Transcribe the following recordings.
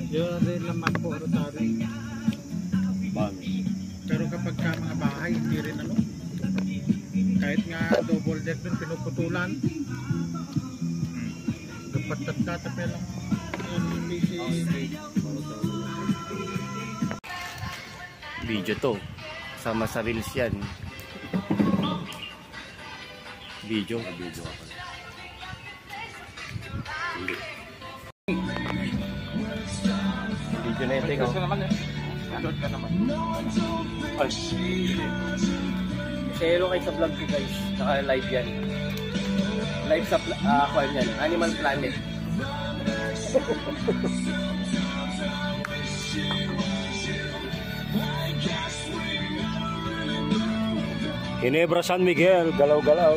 Yun rin naman po rotary. Pero kapag ka mga bahay, hindi rin ano. Kahit nga double deck dun, pinuputulan. Dapat tatatape lang. Video to. Sama sa reels yan. Video. Video ako. Video na ito. Gusto naman eh. Doon ka naman. Ay. Share kayo sa vlog ko guys. Naka live yan. Live sa kwan yan. Animal Planet. Ginebra San Miguel, galaw-galaw.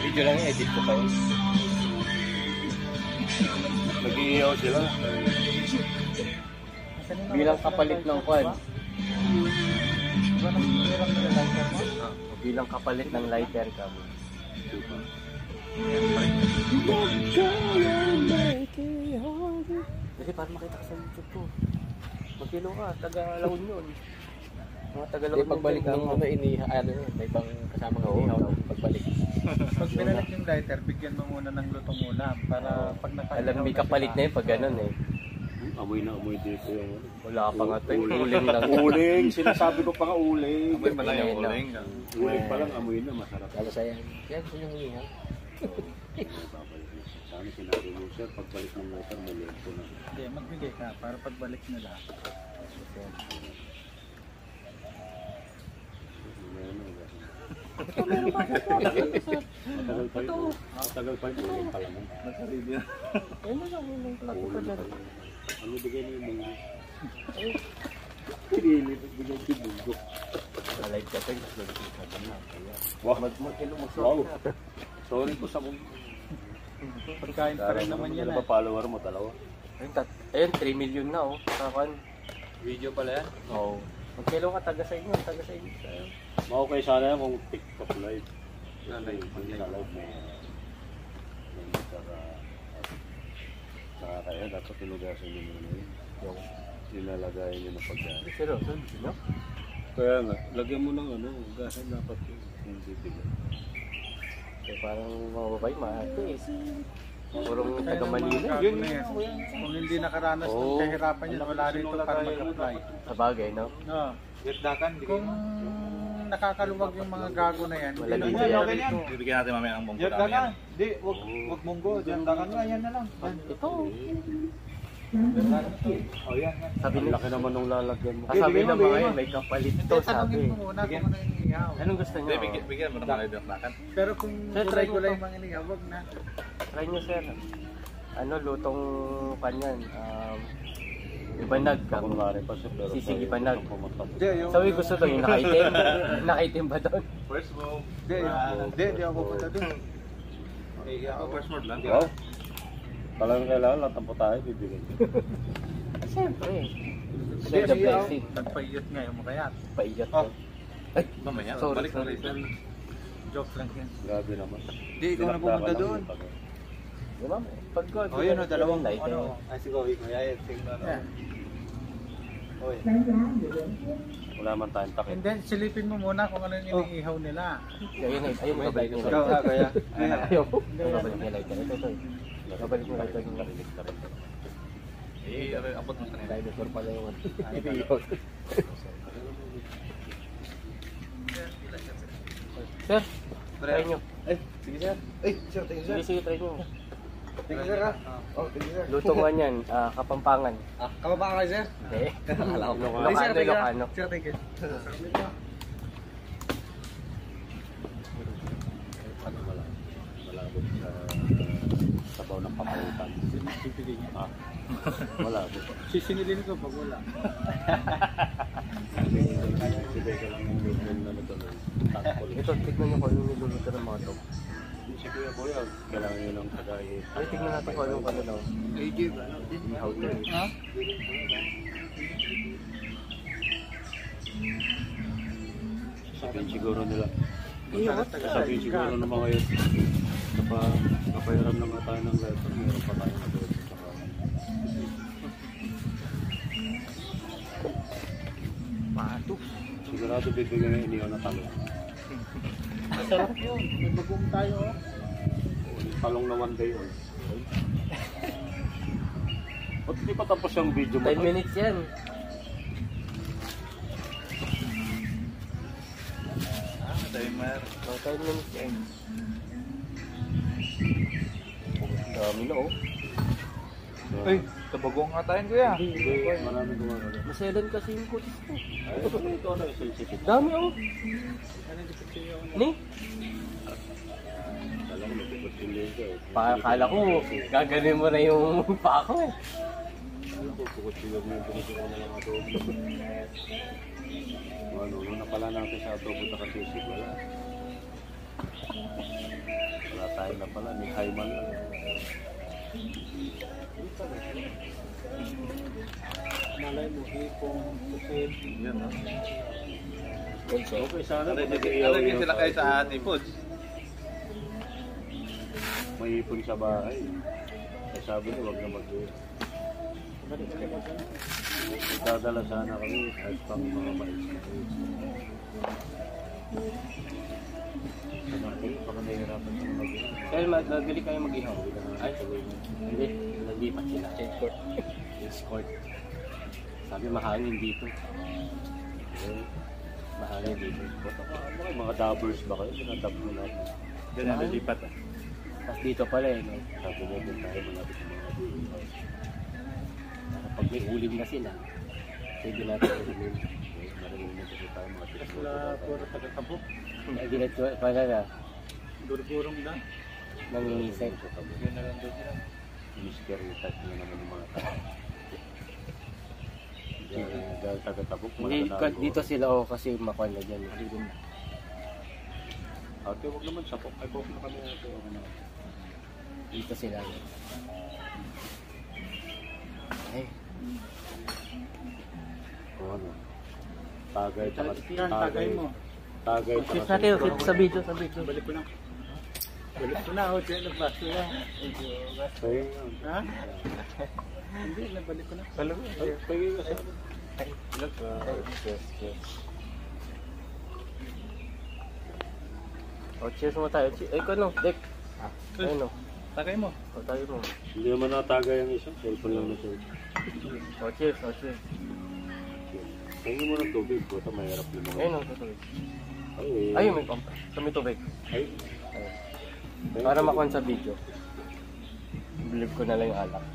Video lang edit ko pa yun. Nag-iiyaw sila. Bilang kapalit ng kwan. Bilang kapalit ng lighter kami. Kasi para makita ka sa YouTube ko. Magkilo ka, taga-Laon yun. Mga taga-Laon. Pagbalik ng ano, may ibang kasama ng inihaw pagbalik. Pag pinalik yung lighter, bigyan mo muna ng lutong ulam para pag nakainaw. Alam, may kapalit na yun pag ganun eh. Amoy na amoy dito yung Wala pa nga tayo. Uling lang. uling, sinasabi ko pa nga uling. Amoy pala yung uling. Uling pa lang, amoy na, masarap. Lalo sa'yo. Kaya gusto nyo inihaw. Sana sinabi mo, sir, pagbalik ng motor, maliit ko na. Hindi, magbigay ka para pagbalik nila. Matagal pa yun. Matagal pa yun, uling pa lang. Magsarili na. Ano lang yung plato ka dyan? Ano bigay niyo yung mga? Pinili, bigay yung bundok. Live ka tayo. Wow, sorry po sa mong. Pagkain pa rin naman yan. Ano ba follower mo, dalawa? Ayun, 3 million na oh. Kakan. Video pala yan? Oo. Magkilo ka, taga sa inyo. Taga sa inyo. Okay sana yan kung TikTok live. Sa live may kaya dapat tinugasan nyo muna yun. Yung nilalagayan nyo na pagkain. Seryoso, gusto nyo? Kaya nga, lagyan mo ng ano, gasan dapat yun. Hindi tiga. So, parang mga babae, maatis. Purong taga Manila. Yun, kung hindi nakaranas ng kahirapan yan, wala rito para mag-apply. Sa bagay, no? No. Kung nakakaluwag yung mga gago na yan, Wala hindi dito na yan. rito. Bibigyan natin mamaya ng munggo Yan namin. na. Di, wag munggo. Diyan dakan nga, yan na lang. Ito. Oh, yan. Sabi Ang nila, laki naman nung lalagyan mo. sabi ng mga yun, may kapalit Hindi, to, tanongin sabi. mo muna kung ano yung inihaw. Anong gusto nyo? Hindi, bigyan mo ng mga idolakan. Pero kung Sir, try mo gulay-gulay to. yung mga inihaw, wag na. Try nyo, sir. Ano, lutong kanyan. Ibanag ka. Kunwari pa siya, pero Sisig ibanag. Hindi, yung... Sabi gusto daw yung nakaitim. Nakaitim ba doon? First move. Hindi ako pupunta doon. Ako first move lang. Wow. Talagang kailangan lahat ng tayo bibigyan. Siyempre. Hindi, Share the blessing. nagpaiyot nga yung makayat. Paiyot Oh. ko. Ay, Mamaya, sorry, balik sorry. ulit. Joke lang yan. Grabe naman. Hindi, ikaw na pupunta doon. Di ba? Pag God, Oh, yun o, dalawang light. ano. Ay, siguro, kuya, tingnan na. Oy. Wala man tayong takip. And then, silipin mo muna kung ano yung iniihaw nila. Ayun, ayun, babalik yung Ikaw, light. kuya. Ayaw po. Babalik yung light. Ito, ito. Babalik yung light. Narinig na rin. Eh, abot mo kanina. Dinosaur pala yung ano. Sir, try nyo. Sige, sir. Ay, sir, tingin, Sige, sige, try nyo. Tingin, sir, ha? Oh, tingin, sir. Lutungan yan, Kapampangan. Kababa ka, sir? Hindi. Ay, sir, Ilocano, tingin, Ilocano. sir, tingin. Ano malabot sa sabaw ng papautan. Pipili niya. Ah, malabot. Sisinilin ko pag wala. Sibay ka lang yung lumen na natuloy. Takol. Ito, tignan nyo kung anong niluluto ng mga to. Si Kuya Boy, kailangan nyo ng kagaya. Ay, tignan natin kung anong ano daw. How to. Ha? Sabihin siguro nila. Iyo, Sabihin siguro ng mga yun. Kapairam na nga tayo ng letter, meron pa tayo na doon. Pato. Sigurado bibigyan ng iniyo na talo. Masarap yun. May bagong tayo. Talong na 1 day old. Ba't di pa tapos yung video mo? 10 minutes yan. Timer. 10 minutes yan. Dami na oh. Uy, tabagong nga tayo kuya. Hindi, marami gumagano. Maselan kasi yung kutis ko. Ay, ito na yung sensitive. Dami oh. Ni? Kala ko nagpipot yung lento eh. Kala ko, gaganin mo na yung pa ako eh. Kala ko, pukot siya mo yung pinito ko na lang adobo. Ano, na pala natin sa adobo na kasisig, wala. Wala tayo na pala, may Hyman lang. Malay mo, hipong, pusit. Yan no. Okay, sana Alagay sila kayo sa ating foods. may ipon sa bahay. Eh, sabi niya, wag na dadala sana kami kahit pang mga mais. Baka nahihirapan sa mga Kaya magbili kayo mag-ihaw. Ay, hindi. Naglipat sila. Change court. Change court. Sabi mahangin dito. Mahangin dito. mga dabbers ba kayo? Sinadab mo natin. Ganyan nalipat ah. Tapos dito pala eh. No? Sabi mo din tayo malapit sa mga dabbers. Pag may ulim na sila, pwede natin ulimin. Marinig na kasi tayo mga tips. Sila puro taga-tabok. Nagilat ko pala na Durugurong na. nangingisay. Yun na lang doon sila. Mystery type na naman yung mga tao. Dahil taga-tabok, Hindi, dito sila oh, kasi makuha na dyan. Ate, huwag naman sapok. Ay, bok na kami ate. Dito sila. Ay, O ano? Tagay, Yan, tagay mo. Tagay, cheers natin sa video, sa video. Balik ko na. Balik ko na. O, siya nagbas ko na. Tagay, Ha? Hindi, nabalik ko na. tagay kasi. Oh, cheers mo tayo. Ay, ko no, Dek. Ayun no. Tagay mo. O, tayo mo. Hindi naman natagay ang isang cellphone lang na siya. O, cheers, o, cheers. Tingin mo ng tubig, buta mahirap yung mga. Ayun no, tubig. Ay, Ayun, may pump. Sa may tubig. Ay, Para makuha sa video. Believe ko na lang yung alak.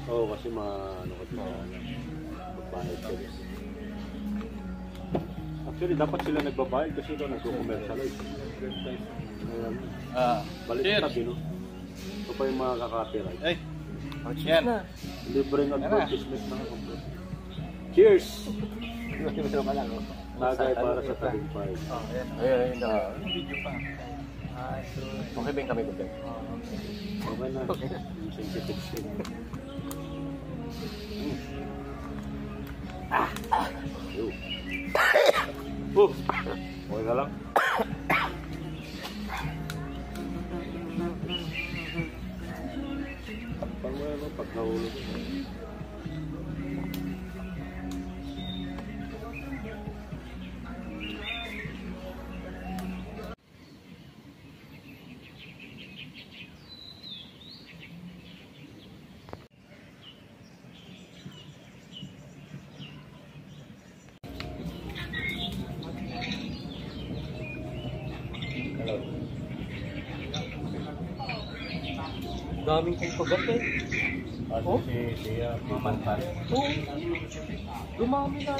oo, kasi ano kasi magbayad ka rin. Actually, dapat sila nagbabayad kasi ito nagko-commercialize. Balik Cheers. sa tabi, no? Ito pa yung mga kakapiright. Ay, O, cheers Yan. na. Libreng advertisement na ako. Cheers! Tagay para sa tabing five. Ayun, ayun na. video pa. Okay ba yung kami bubay? Okay na. Yung sensitive skin. Yo. Okay ka lang? Pag mo pag nahulog. Daming kong kagat eh. Oh? Si Mamantan. Oo. Lumami na.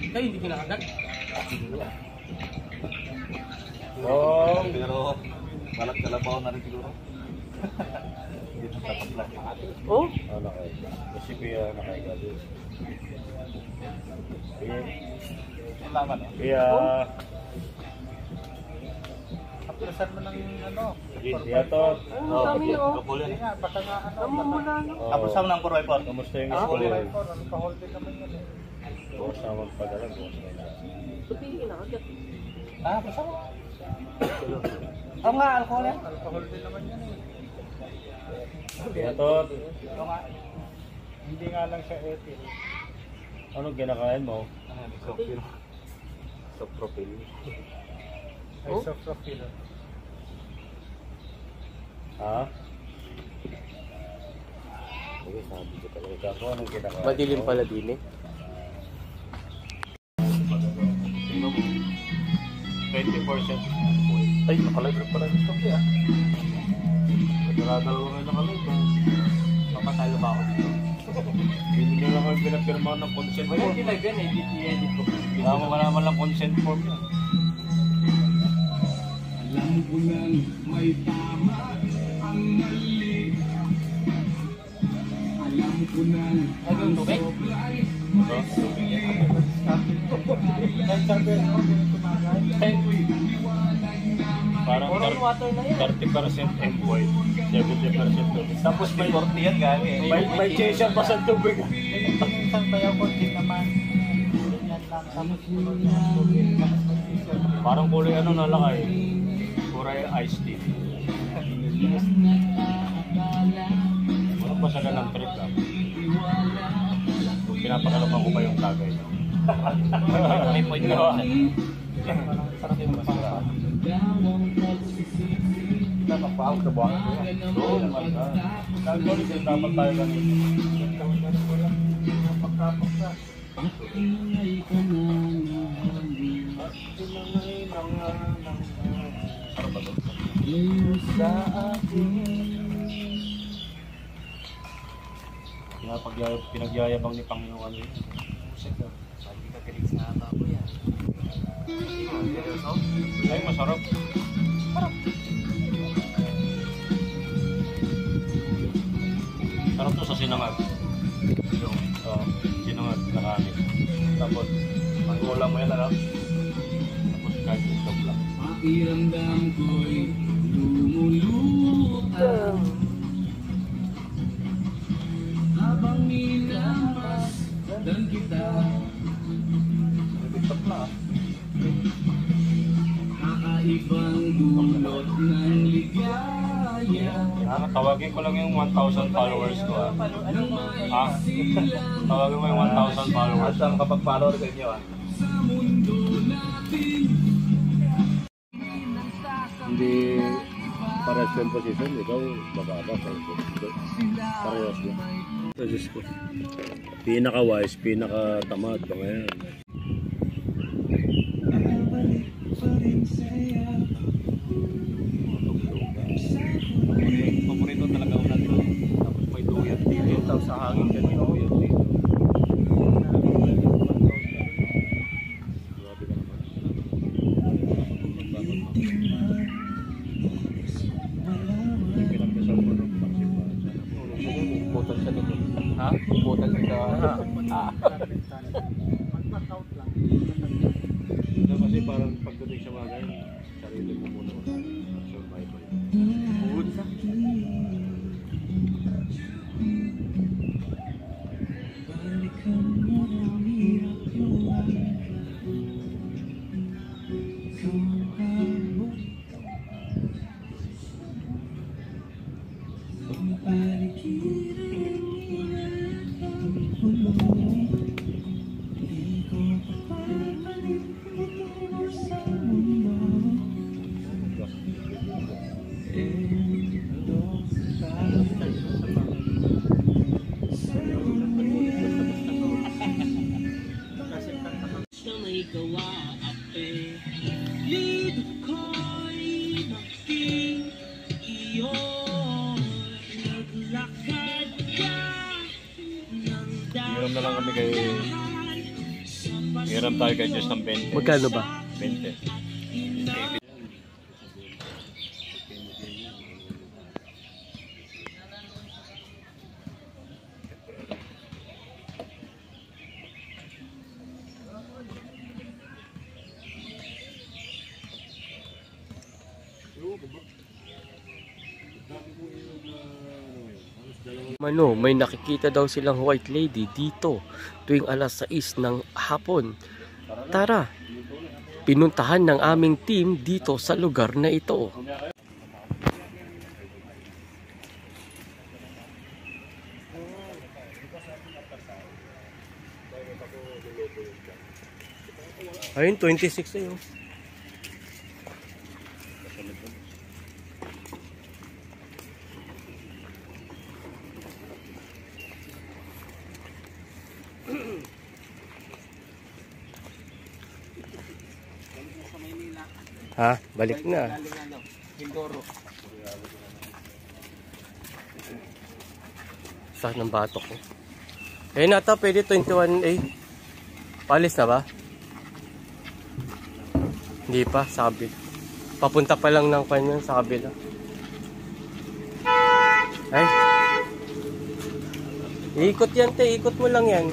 Kayo hindi kinakagat? Oh, pero balak kalabaw na rin siguro. Hindi na tapat lang. Oh? Ano kayo? Kasi kuya nakagado. Salamat. Kaya... Kapilasan mo ng ano. Kaya to. Ang dami na oh. Kapulin. Nga, baka nga ano. Namumula na. Tapos sa ng Kuroy po. Kamusta yung Ah, school okay yun? po. Ano pa-hold din naman yun eh. Bukas na magpadala, bukas na lang. Ah, basta mo. Oo nga, alcohol yan. Alcohol din naman yan eh. Yatot, Hindi nga lang siya ethyl. ano ginakain mo? Sopropil. Isopropyl. Ha? Okay, sabi ko talaga. Ikaw po, anong ginakain? Madilim pala din eh. Sino mo? 20%. Ay, nakalive pala yung stock yan. Nagdala-dalawa ngayon nakalive. Papatalo ba ako dito? Hindi nyo lang kami pinapirma ng consent Wala form. yung live yan, edit ko. Wala mo lang consent form yan. Alam ko nang may tama ang mali. Alam ko nang Ano yung tubig? Parang Oral water na yan. 30% emboy, 70% tubig. Tapos may 40 yan, gagi. May chaser pa sa tubig. Isang bayaw ko din naman. Ganyan lang. Tapos sunod na tubig. Parang kulay ano nalakay. Kulay iced tea. Parang pasagan ng trip lang. Pinapakalaman ko pa yung tagay. May point ka ba? Sarap yung masarap. Dapat pa ako sa buwan ko yan. Oo naman ka. Nag-ulit yung dapat tayo ganito. Sarap ba ito? sa akin. Pinagyayabang ni Panginoon yun. Sabi ka galing sa ata ko yan. Ay, masarap. Sarap to sa sinangag. Oo, sinangag na kanin. Tapos, mangulam mo yan, alam? Tapos, kahit itlog lang. Pakiramdam ko'y lumulutang habang minamasdan kita. TikTok na. Kakaibang dulot ng ligaya. Tawagin ko lang yung 1,000 followers ko. Nang Ah, tawagin mo yung 1,000 followers. Basta makapag-follow sa inyo ah. sa mundo natin. Hindi parehas yung position, ikaw bababa sa parehas mo. Sa Diyos ko. Pinaka-wise, pinaka-tamad ba ngayon? Paborito talaga ako natin. Tapos may duyan dito. Tapos sa hangin kanina. Grabe ka naman. Pinagdasal mo ng pagsimbahan sana. Putol siya dito. Ha? Putol siya sa... Mag-knockout lang. Ito kasi parang pagdating sa mga ganyan, sarili mo muna survival. Food. Hiram na lang kami kay... Hiram tayo kay Diyos ng 20. Magkano ba? 20. Mano, may nakikita daw silang white lady dito tuwing alas 6 ng hapon. Tara, pinuntahan ng aming team dito sa lugar na ito. Ayun, 26 na yun. Ha? Balik na. Saan ng batok ko? Eh nata, pwede 21A. Palis na ba? Hindi pa, sa kabila. Papunta pa lang ng kanya sa kabila. Ay. Ikot yan te, ikot mo lang yan.